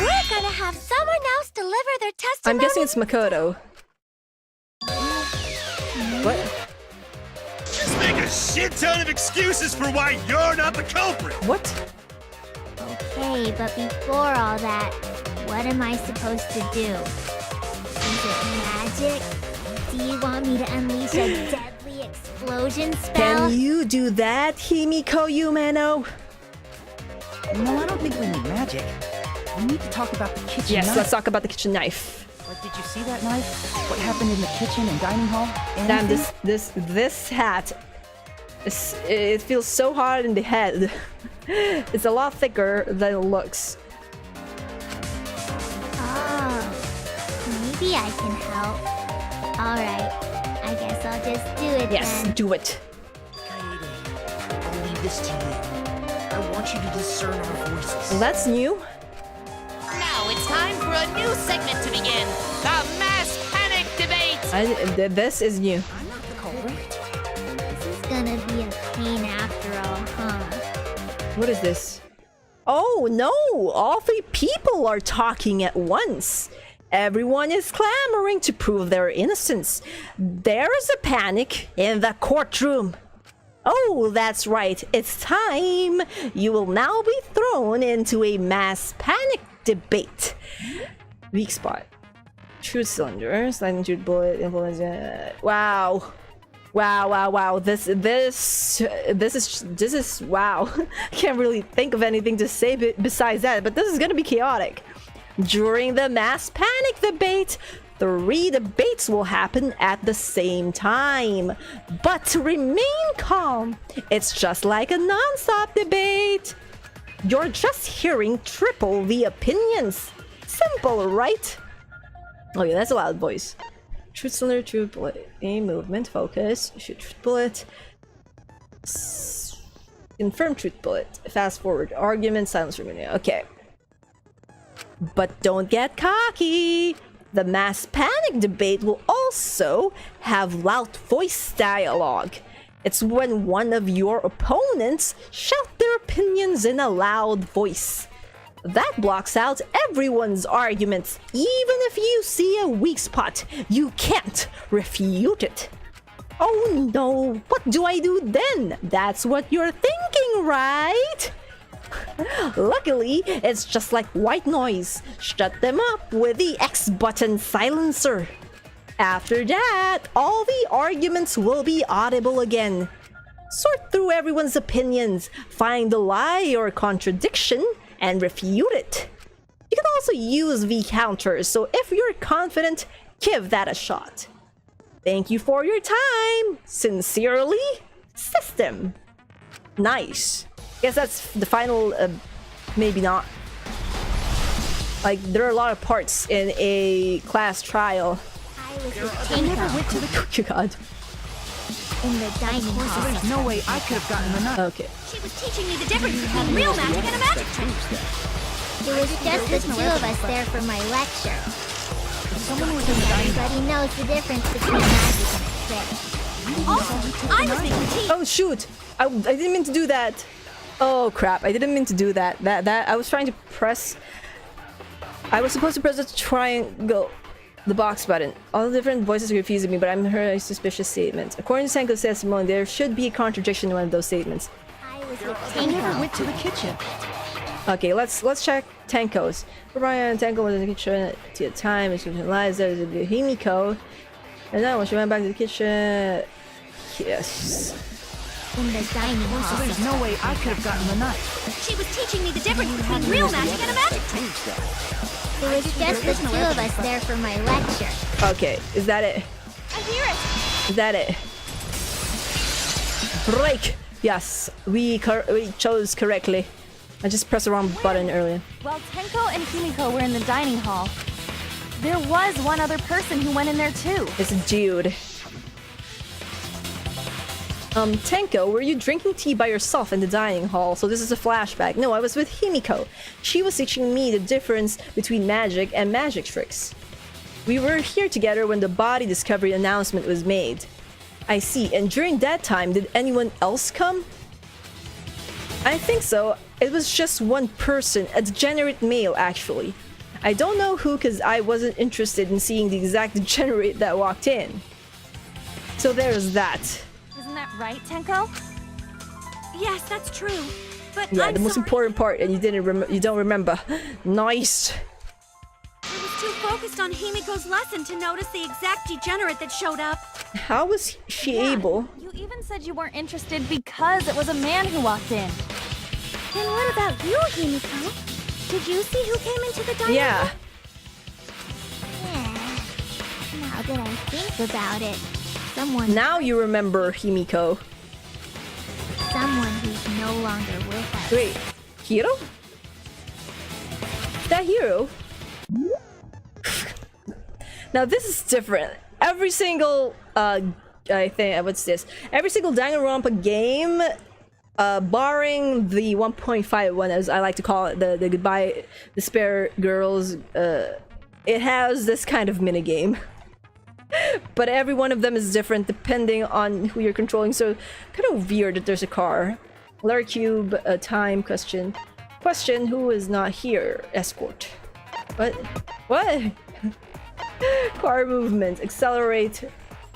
We're gonna have someone else deliver their testimony. I'm guessing it's Makoto. What? Just make a shit ton of excuses for why you're not the culprit. What? Okay, but before all that, what am I supposed to do? Is it magic? Do you want me to unleash a deadly explosion spell? Can you do that, Himiko Yumeno? No, I don't think we need magic. We need to talk about the kitchen Yes, knife. let's talk about the kitchen knife. Like, did you see that knife? What happened in the kitchen and dining hall? Damn, Anything? this hat. It feels so hard in the head. It's a lot thicker than it looks. Oh, maybe I can help. Alright, I guess I'll just do it Yes, then. do it. Kaede, I'll leave this to you. I want you to discern our voices. Well, that's new. now it's time for a new segment to begin. The Mass Panic Debate. This is new. I'm not the culprit. This is gonna be a pain after all, huh? What is this? Oh no! All three people are talking at once. Everyone is clamoring to prove their innocence. There is a panic in the courtroom. Oh, that's right. It's time. You will now be thrown into a mass panic debate. Weak spot. Truth cylinder. Sliding truth bullet. Influenza. Wow. Wow. This is wow. I can't really think of anything to say besides that, but this is gonna be chaotic. During the mass panic debate, 3 debates will happen at the same time. But to remain calm, it's just like a non-stop debate. You're just hearing triple the opinions. Simple, right? Oh yeah, that's a loud voice. Truth cylinder, truth bullet, aim, movement, focus, shoot truth bullet. Confirm truth bullet, fast forward, argument, silence remaining. Okay. But don't get cocky. The mass panic debate will also have loud voice dialogue. It's when one of your opponents shout their opinions in a loud voice. That blocks out everyone's arguments. Even if you see a weak spot, you can't refute it. Oh no, what do I do then? That's what you're thinking, right? Luckily, it's just like white noise. Shut them up with the X button silencer. After that, all the arguments will be audible again. Sort through everyone's opinions, find the lie or contradiction, and refute it. You can also use V-counters, so if you're confident, give that a shot. Thank you for your time. Sincerely, System. Nice. Guess that's the final, maybe not. Like, there are a lot of parts in a class trial. I was with Tinko Oh god. in the dining hall. There's no way I could have gotten the knife. Okay. She was teaching me the difference between real magic and a magic trick. There was just the 2 of us there for my lecture. Someone was in the dining hall. Everybody knows the difference between magic and a trick. Also, I was making tea. Oh shoot! I didn't mean to do that. Oh crap! I didn't mean to do that. That I was trying to press. I was supposed to press the triangle, the box button. All the different voices are confusing me, but I'm heard a suspicious statement. According to Senko's testimony, there should be a contradiction in one of those statements. I was with I never Tinko. went to the kitchen. Okay, let's check Tenko's. Brian Tenko was in the kitchen at the time. It's lies. There's a Himiko, and then when she went back to the kitchen, yes. In the dining So hall. there's no way I could have gotten the knife. She was teaching me the difference between real magic and a magic trick. There was just the 2 of us there for my lecture. Okay, is that it? I hear it. Is that it? Break. Yes, we chose correctly. I just pressed the wrong button earlier. While Tenko and Himiko were in the dining hall, there was one other person who went in there too. It's Jude. Tenko, were you drinking tea by yourself in the dining hall? So this is a flashback. No, I was with Himiko. She was teaching me the difference between magic and magic tricks. We were here together when the body discovery announcement was made. I see. And during that time, did anyone else come? I think so. It was just one person, a degenerate male, actually. I don't know who, because I wasn't interested in seeing the exact degenerate that walked in. So there's that. Isn't that right, Tenko? Yes, that's true. But Yeah, I'm the most sorry. important part, and you don't remember. Nice. I was too focused on Himiko's lesson to notice the exact degenerate that showed up. How was she able? You even said you weren't interested because it was a man who walked in. Then what about you, Himiko? Did you see who came into the dining Yeah. hall? Yeah. Now that I think about it, someone Now you remember Himiko. who's no longer with us. Wait, Hiro? That Hiro? Now this is different. Every single I think what's this? Every single Danganronpa game, barring the 1.5 one, as I like to call it, the Goodbye Despair Girls, it has this kind of minigame. But every one of them is different depending on who you're controlling, so kind of weird that there's a car. Letter cube, time, question. Question, who is not here? Escort. What? What? Car movement, accelerate,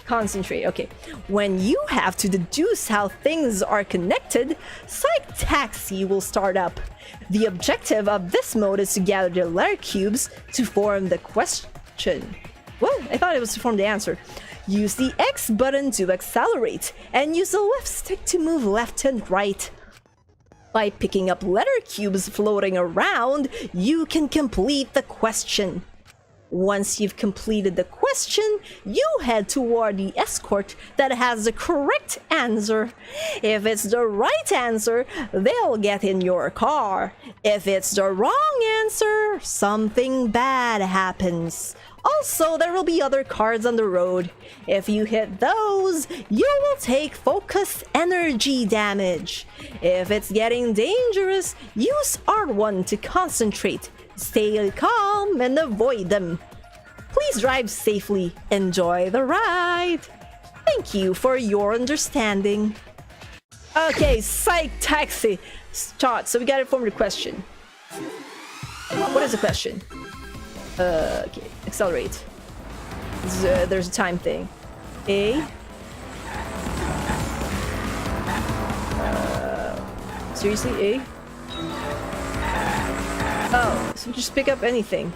concentrate. Okay. When you have to deduce how things are connected, Psych Taxi will start up. The objective of this mode is to gather the letter cubes to form the question. What? I thought it was to form the answer. Use the X button to accelerate, and use the left stick to move left and right. By picking up letter cubes floating around, you can complete the question. Once you've completed the question, you head toward the escort that has the correct answer. If it's the right answer, they'll get in your car. If it's the wrong answer, something bad happens. Also, there will be other cars on the road. If you hit those, you will take focus energy damage. If it's getting dangerous, use R1 to concentrate. Stay calm and avoid them. Please drive safely. Enjoy the ride. Thank you for your understanding. Okay, Psych Taxi. Start. So we gotta form the question. What is the question? Okay, accelerate. There's a time thing. A. Seriously, A? Oh, so just pick up anything.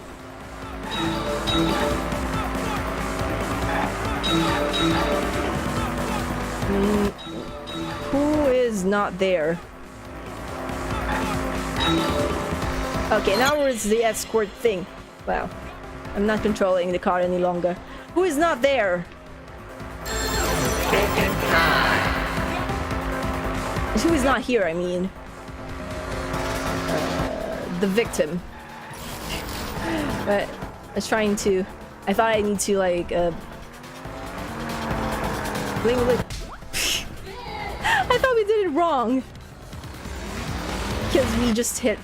Who is not there? Okay, now it's the escort thing. Wow. I'm not controlling the car any longer. Who is not there? Who is not here, I mean. The victim. But I was trying to... I thought I need to, like, I thought we did it wrong. Because we just hit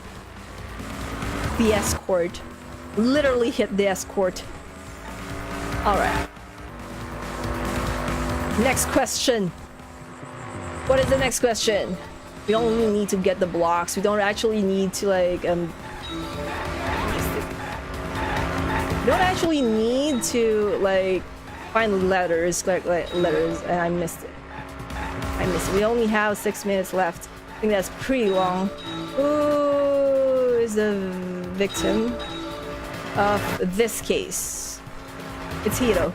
the escort. Literally hit the escort. Alright. Next question. What is the next question? We only need to get the blocks. We don't actually need to, like, we don't actually need to, like, find letters, like letters, and I missed it. We only have 6 minutes left. I think that's pretty long. Who is the victim of this case? It's Hiro.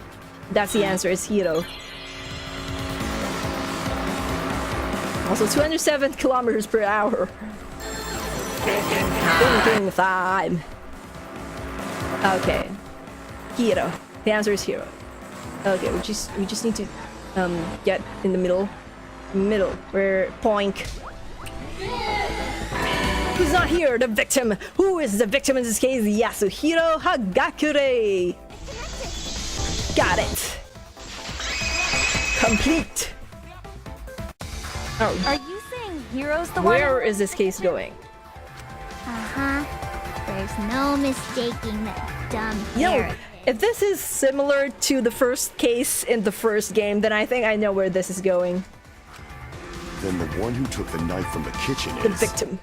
That's the answer, it's Hiro. Also 207 kilometers per hour. Thinking time. Okay. Hiro. The answer is Hiro. Okay, we just need to get in the middle. Where poink. Who's not here? The victim. Who is the victim in this case? Yasuhiro Hagakure. Got it. Complete. Oh, Are you saying Hero's the one? where is this case going? Uh-huh. There's no mistaking that dumb Yo, hair. if this is similar to the first case in the first game, then I think I know where this is going. Then the one who took the knife from the kitchen The is... victim.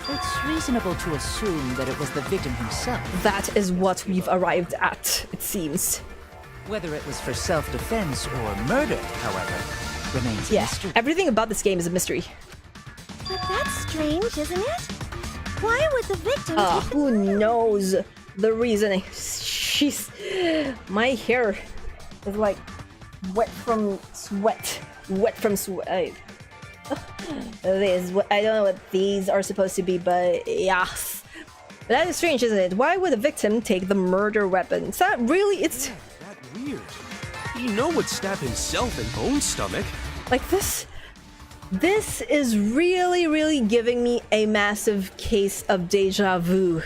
It's reasonable to assume that it was the victim himself. That is what we've arrived at, it seems. Whether it was for self-defense or murder, however, remains a Yeah, mystery. everything about this game is a mystery. But that's strange, isn't it? Why would the victim take Who knows the reason? She's... My hair is like wet from sweat. Wet from sweat. I don't know what these are supposed to be, but yes. But that is strange, isn't it? Why would a victim take the murder weapon? Is that really... It's... That weird. He would stab himself in Bone's stomach. Like this... This is really giving me a massive case of deja vu.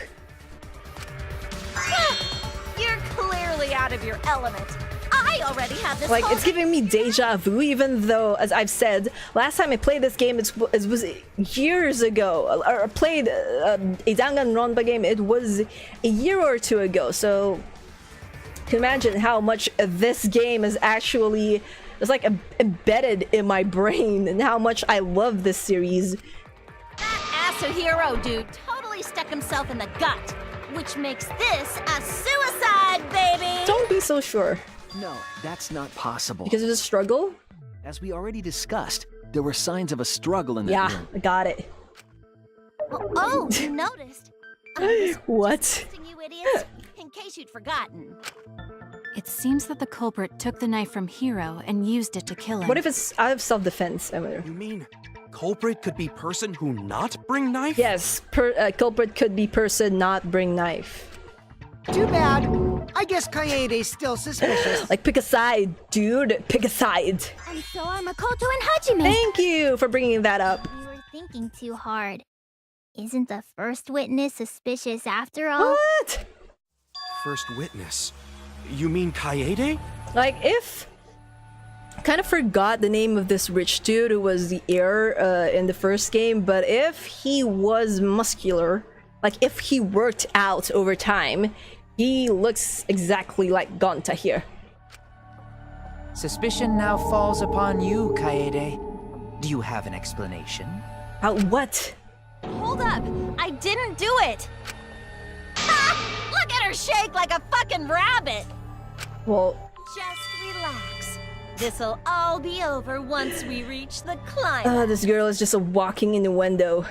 You're clearly out of your element. I already have this. Like, it's giving me deja vu, even though, as I've said, last time I played this game, it was years ago. Or played a Dangan-Ronpa game, it was a year or two ago. So, you can imagine how much this game is actually... It's like embedded in my brain, and how much I love this series. That Asahiro dude totally stuck himself in the gut, which makes this a suicide, baby! Don't be so sure. No, that's not possible. Because of the struggle? As we already discussed, there were signs of a struggle in that Yeah, room. I got it. Oh, you noticed? What? Testing you idiots, in case you'd forgotten. It seems that the culprit took the knife from Hiro and used it to kill him. What if it's out of self-defense? I wonder. You mean culprit could be person who not bring knife? Yes, culprit could be person not bring knife. Too bad. I guess Kaede's still suspicious. Like, pick a side, dude. Pick a side. And so are Makoto and Hajime. Thank you for bringing that up. You were thinking too hard. Isn't the first witness suspicious after all? What? First witness. You mean Kaede? Like, if... Kind of forgot the name of this rich dude who was the heir in the first game, but if he was muscular, like if he worked out over time, he looks exactly like Gonta here. Suspicion now falls upon you, Kaede. Do you have an explanation? What? Hold up! I didn't do it! Ha! Look at her shake like a fucking rabbit! Well... Just relax. This'll all be over once we reach the climax. This girl is just walking in the window.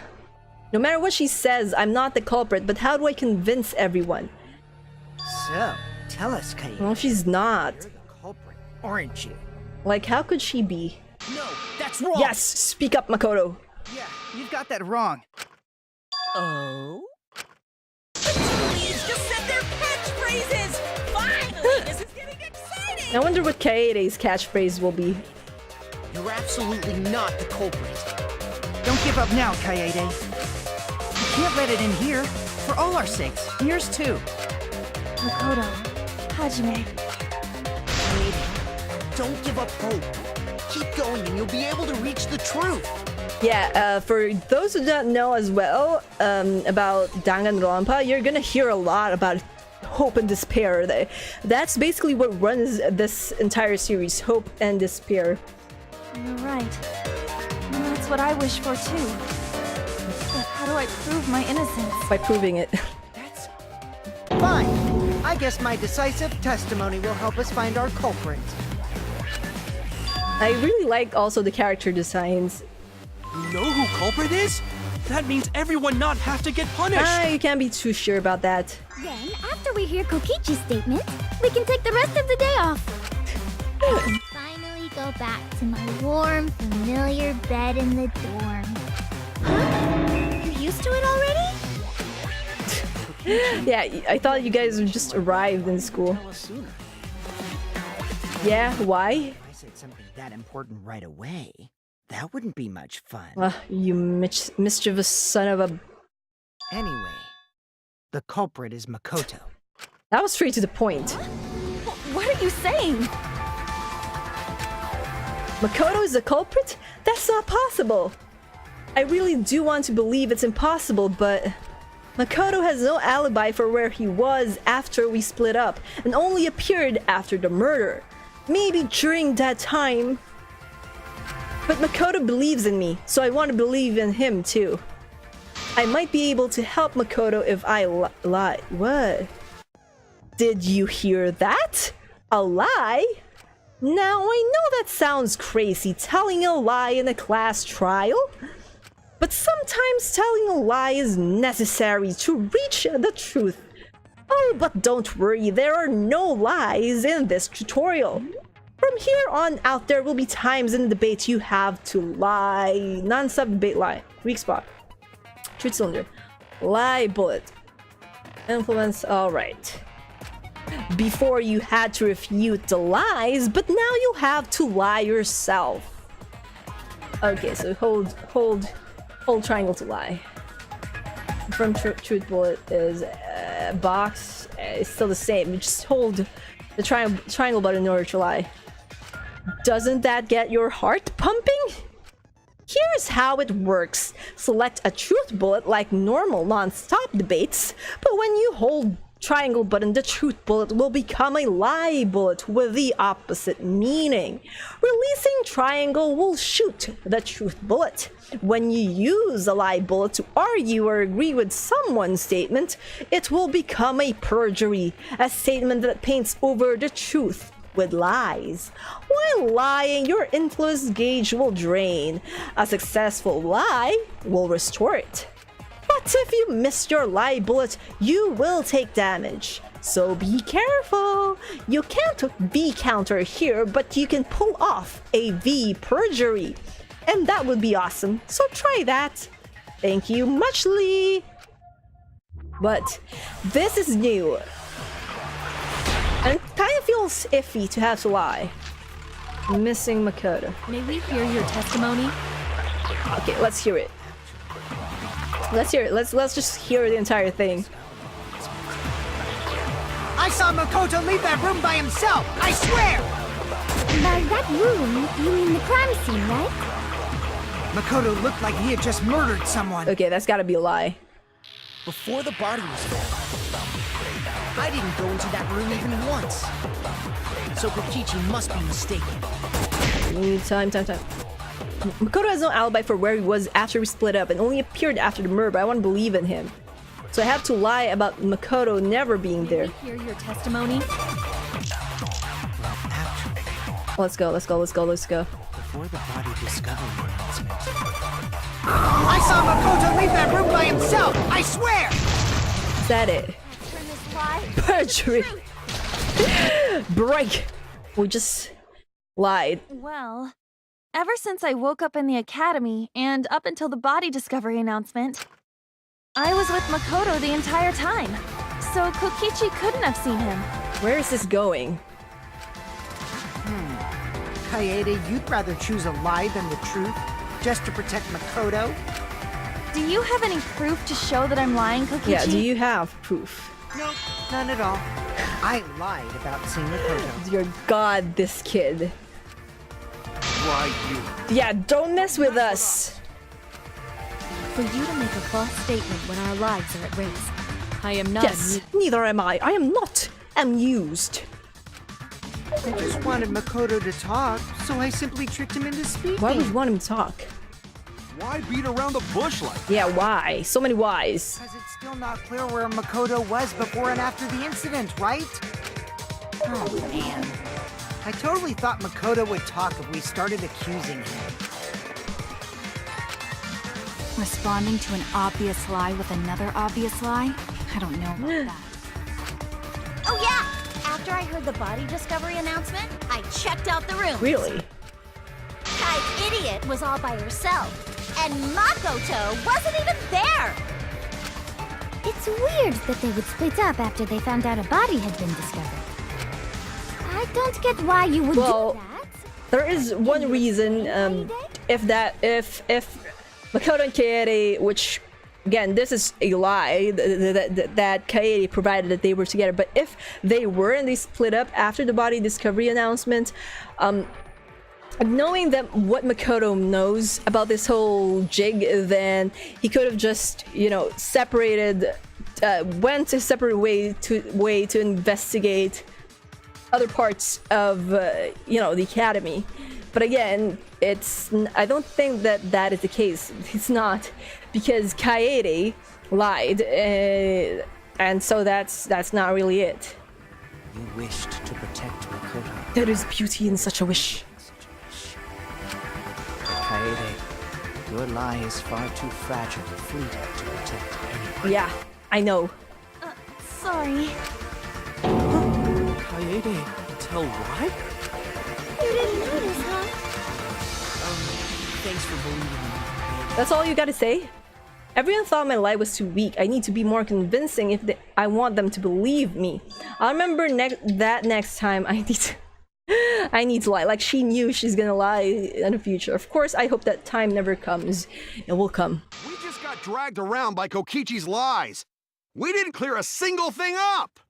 No matter what she says, I'm not the culprit, but how do I convince everyone? So, tell us, Kaede. Well, she's not. You're the culprit, aren't you? Like, how could she be? No, that's wrong! Yes! Speak up, Makoto! Yeah, you've got that wrong. Oh? Please just said their catchphrases! Finally, this is getting exciting! I wonder what Kaede's catchphrase will be. You're absolutely not the culprit. Don't give up now, Kaede. You can't let it in here. For all our sakes, and yours too. Makoto, Hajime. Kaede, don't give up hope. Keep going and you'll be able to reach the truth. Yeah, for those who don't know as well about Danganronpa, you're gonna hear a lot about hope and despair. That's basically what runs this entire series, hope and despair. You're right. And that's what I wish for too. But how do I prove my innocence? By proving it. That's fine. I guess my decisive testimony will help us find our culprit. I really like also the character designs. You know who culprit is? That means everyone not have to get punished. You can't be too sure about that. Then, after we hear Kokichi's statement, we can take the rest of the day off. I can finally go back to my warm, familiar bed in the dorm. Huh? You're used to it already? Yeah, I thought you guys just arrived in school. Tell us sooner. Yeah, why? If I said something that important right away, that wouldn't be much fun. You mischievous son of a... Anyway, the culprit is Makoto. That was straight to the point. What are you saying? Makoto is the culprit? That's not possible. I really do want to believe it's impossible, but Makoto has no alibi for where he was after we split up and only appeared after the murder. Maybe during that time. But Makoto believes in me, so I want to believe in him too. I might be able to help Makoto if I lie. What? Did you hear that? A lie? Now I know that sounds crazy, telling a lie in a class trial. But sometimes telling a lie is necessary to reach the truth. Oh, but don't worry, there are no lies in this tutorial. From here on out, there will be times in the debate you have to lie. Non-stop debate lie. Weak spot. Truth cylinder. Lie bullet. Influence. Alright. Before you had to refute the lies, but now you have to lie yourself. Okay, so hold triangle to lie. From truth bullet is box. It's still the same. You just hold the triangle button in order to lie. Doesn't that get your heart pumping? Here's how it works. Select a truth bullet like normal non-stop debates, but when you hold triangle button, the truth bullet will become a lie bullet with the opposite meaning. Releasing triangle will shoot the truth bullet. When you use a lie bullet to argue or agree with someone's statement, it will become a perjury, a statement that paints over the truth with lies. While lying, your influence gauge will drain. A successful lie will restore it. But if you miss your lie bullet, you will take damage. So be careful. You can't V counter here, but you can pull off a V perjury. And that would be awesome. So try that. Thank you muchly. But this is new. And it kind of feels iffy to have to lie. Missing Makoto. May we hear your testimony? Okay, let's hear it. Let's hear it. Let's just hear the entire thing. I saw Makoto leave that room by himself! I swear! By that room, you mean the crime scene, right? Makoto looked like he had just murdered someone. Okay, that's gotta be a lie. Before the body was found, I didn't go into that room even once. So Kokichi must be mistaken. Time. Makoto has no alibi for where he was after we split up and only appeared after the murder, but I want to believe in him. So I have to lie about Makoto never being there. May we hear your testimony? Let's go. Before the body discovery announcement, I saw Makoto leave that room by himself! I swear! Is that it? Turn this lie. Perjury! Break! We just lied. Well, ever since I woke up in the academy and up until the body discovery announcement, I was with Makoto the entire time. So Kokichi couldn't have seen him. Where is this going? Kaede, you'd rather choose a lie than the truth, just to protect Makoto? Do you have any proof to show that I'm lying, Kokichi? Yeah, do you have proof? Nope, none at all. I lied about seeing Makoto. Dear God, this kid. Why you? Yeah, don't mess with us. For you to make a false statement when our lives are at risk. I am not Yes, neither am I. I am not amused. I just wanted Makoto to talk, so I simply tricked him into speaking. Why would you want him to talk? Why beat around the bush like that? Yeah, why? So many whys. Because it's still not clear where Makoto was before and after the incident, right? Oh, man. I totally thought Makoto would talk if we started accusing him. Responding to an obvious lie with another obvious lie? I don't know about that. Oh yeah! After I heard the body discovery announcement, I checked out the room. Really? That idiot was all by herself. And Makoto wasn't even there! It's weird that they would split up after they found out a body had been discovered. I don't get why you would do that. There is one reason, if Makoto and Kaede, which, again, this is a lie that Kaede provided that they were together, but if they were and they split up after the body discovery announcement, Knowing that what Makoto knows about this whole jig, then he could have just, you know, separated, went a separate way to investigate other parts of, you know, the academy. But again, I don't think that is the case. It's not, because Kaede lied, and so that's not really it. You wished to protect Makoto. There is beauty in such a wish. Kaede, your lie is far too fragile and fleeting to protect anyone. Yeah, I know. Sorry. Kaede, tell why? You didn't notice, huh? Thanks for believing me. That's all you gotta say? Everyone thought my lie was too weak. I need to be more convincing if I want them to believe me. I'll remember that next time I need to lie. Like, she knew she's gonna lie in the future. Of course, I hope that time never comes. It will come. We just got dragged around by Kokichi's lies. We didn't clear a single thing up.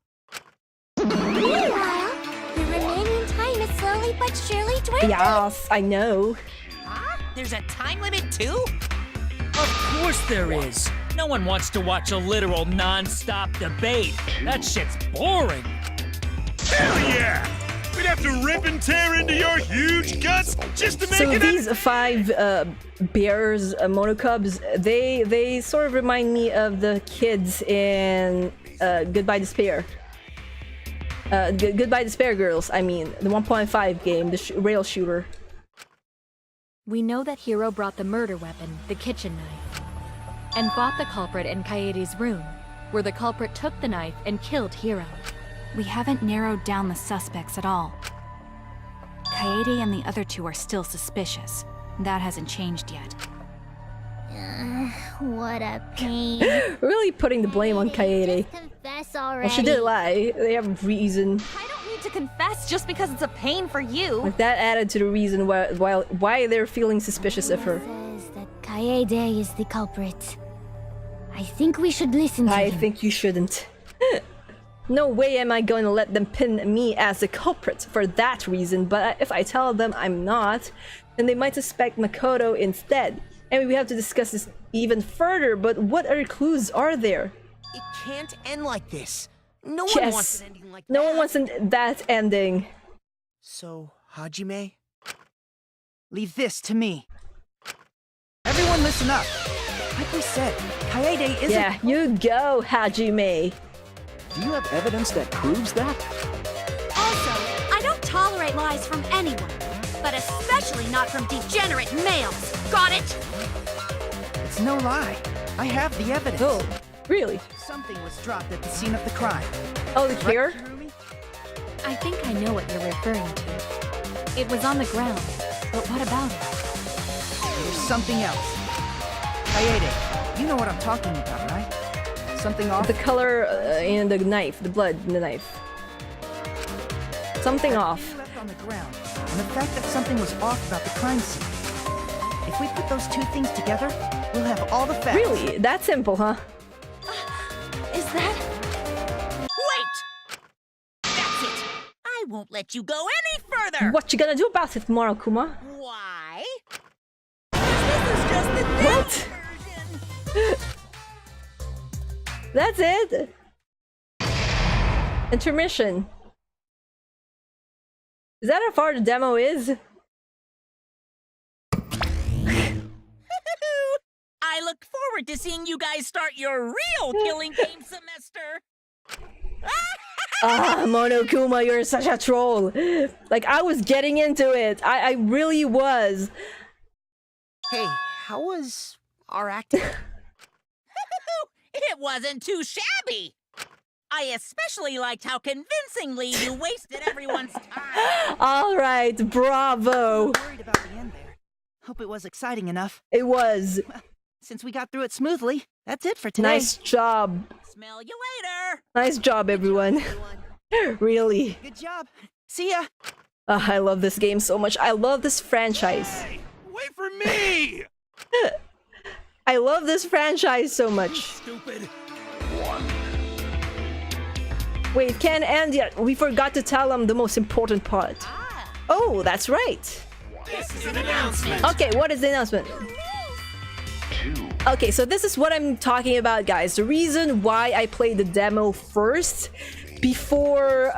Meanwhile, the remaining time is slowly but surely dwindling. Yes, I know. Huh? There's a time limit too? Of course there is. No one wants to watch a literal non-stop debate. That shit's boring. Hell yeah! We'd have to rip and tear into your huge guts just to make So it. these 5 bears, monocubs, they sort of remind me of the kids in Goodbye Despair. Goodbye Despair Girls, I mean, the 1.5 game, the rail shooter. We know that Hiro brought the murder weapon, the kitchen knife, and fought the culprit in Kaede's room, where the culprit took the knife and killed Hiro. We haven't narrowed down the suspects at all. Kaede and the other 2 are still suspicious. That hasn't changed yet. What a pain. Really putting the blame on Kaede. Confess already. Well, she did lie. They have reason. I don't need to confess just because it's a pain for you. Like, that added to the reason why they're feeling suspicious of her. Says that Kaede is the culprit. I think we should listen to I him. think you shouldn't. No way am I going to let them pin me as the culprit for that reason, but if I tell them I'm not, then they might suspect Makoto instead. And we have to discuss this even further, but what other clues are there? It can't end like this. No one Yes, wants an ending like that. no one wants that ending. So, Hajime? Leave this to me. Everyone listen up. Like we said, Kaede isn't... Yeah, you go, Hajime. Do you have evidence that proves that? Also, I don't tolerate lies from anyone, but especially not from degenerate males. Got it? It's no lie. I have the evidence. Oh, really? Something was dropped at the scene of the crime. Oh, the cure? I think I know what you're referring to. It was on the ground, but what about it? There's something else. Kaede, you know what I'm talking about, right? Something off? The color in the knife, the blood in the knife. Something off. Left on the ground, and the fact that something was off about the crime scene. If we put those 2 things together, we'll have all the facts. Really? That simple, huh? Is that... Wait! That's it! I won't let you go any further! What you gonna do about it, Monokuma? Why? This is just the What? version. That's it? Intermission. Is that how far the demo is? I look forward to seeing you guys start your real killing game semester. Ah, Monokuma, you're such a troll. Like, I was getting into it. I really was. Hey, how was our acting? It wasn't too shabby. I especially liked how convincingly you wasted everyone's time. All right, bravo. Worried about the end there. Hope it was exciting enough. It was. Since we got through it smoothly, that's it for today. Nice job. Smell you later. Nice job, everyone. Really. Good job. See ya. I love this game so much. I love this franchise. Hey, wait for me! I love this franchise so much. Stupid. Wait, can't end yet. We forgot to tell them the most important part. Oh, that's right. Okay, what is the announcement? Okay, so this is what I'm talking about, guys. The reason why I played the demo first before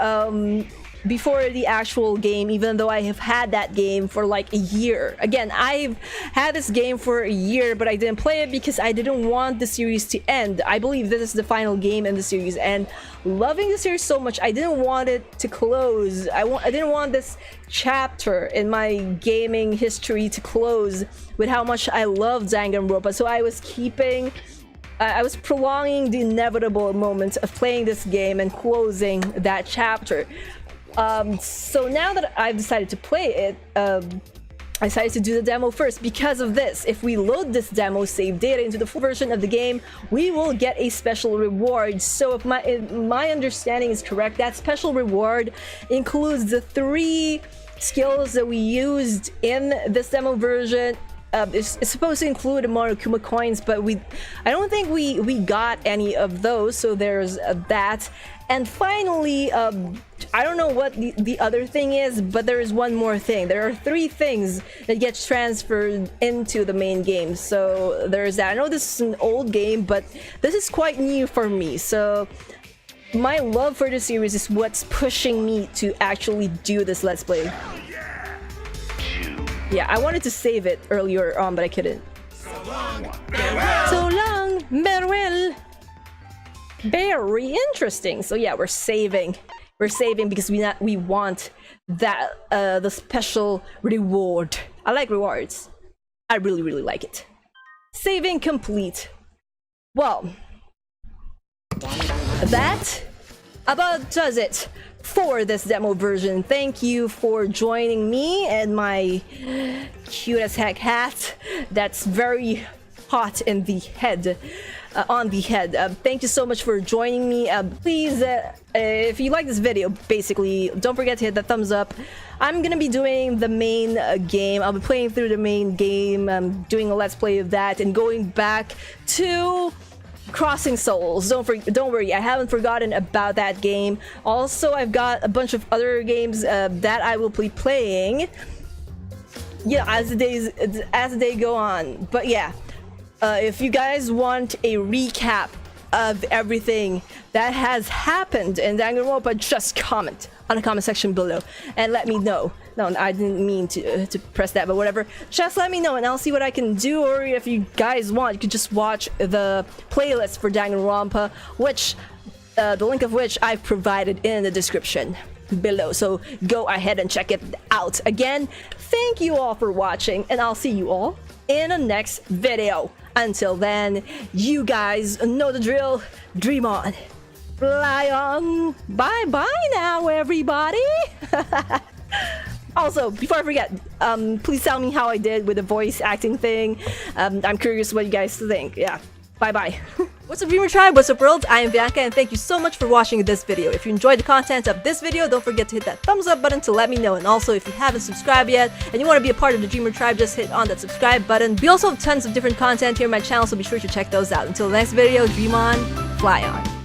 the actual game, even though I have had that game for like a year. Again, I've had this game for a year, but I didn't play it because I didn't want the series to end. I believe this is the final game in the series, and loving the series so much, I didn't want it to close. I didn't want this chapter in my gaming history to close with how much I love Danganronpa. So I was prolonging the inevitable moment of playing this game and closing that chapter. So now that I've decided to play it, I decided to do the demo first because of this. If we load this demo save data into the full version of the game, we will get a special reward. So if my understanding is correct, that special reward includes the 3 skills that we used in this demo version. It's supposed to include Monokuma coins, but I don't think we got any of those, so there's that. And finally, I don't know what the other thing is, but there is one more thing. There are 3 things that get transferred into the main game, so there's that. I know this is an old game, but this is quite new for me, so my love for the series is what's pushing me to actually do this Let's Play. Yeah, I wanted to save it earlier on, but I couldn't. So long, farewell. Very interesting. So yeah, we're saving because we want that the special reward. I like rewards. I really like it. Saving complete. Well, that about does it for this demo version. Thank you for joining me and my cute as heck hat that's very hot in the head. On the head. Thank you so much for joining me. Please, if you like this video, basically, don't forget to hit that thumbs up. I'm gonna be doing the main game. I'll be playing through the main game, doing a Let's Play of that, and going back to Crossing Souls. Don't worry, I haven't forgotten about that game. Also, I've got a bunch of other games that I will be playing. Yeah, as the day go on. But yeah. If you guys want a recap of everything that has happened in Danganronpa, just comment on the comment section below and let me know. No, I didn't mean to press that, but whatever. Just let me know and I'll see what I can do, or if you guys want, you could just watch the playlist for Danganronpa, which, the link of which I've provided in the description below. So go ahead and check it out. Again, thank you all for watching, and I'll see you all in the next video. Until then, you guys know the drill. Dream on. Fly on. Bye-bye now, everybody. Also, before I forget, please tell me how I did with the voice acting thing. I'm curious what you guys think. Yeah. Bye-bye. What's up, Dreamer Tribe? What's up, world? I am Bianca, and thank you so much for watching this video. If you enjoyed the content of this video, don't forget to hit that thumbs up button to let me know. And also, if you haven't subscribed yet and you want to be a part of the Dreamer Tribe, just hit on that subscribe button. We also have tons of different content here on my channel, so be sure to check those out. Until the next video, dream on, fly on.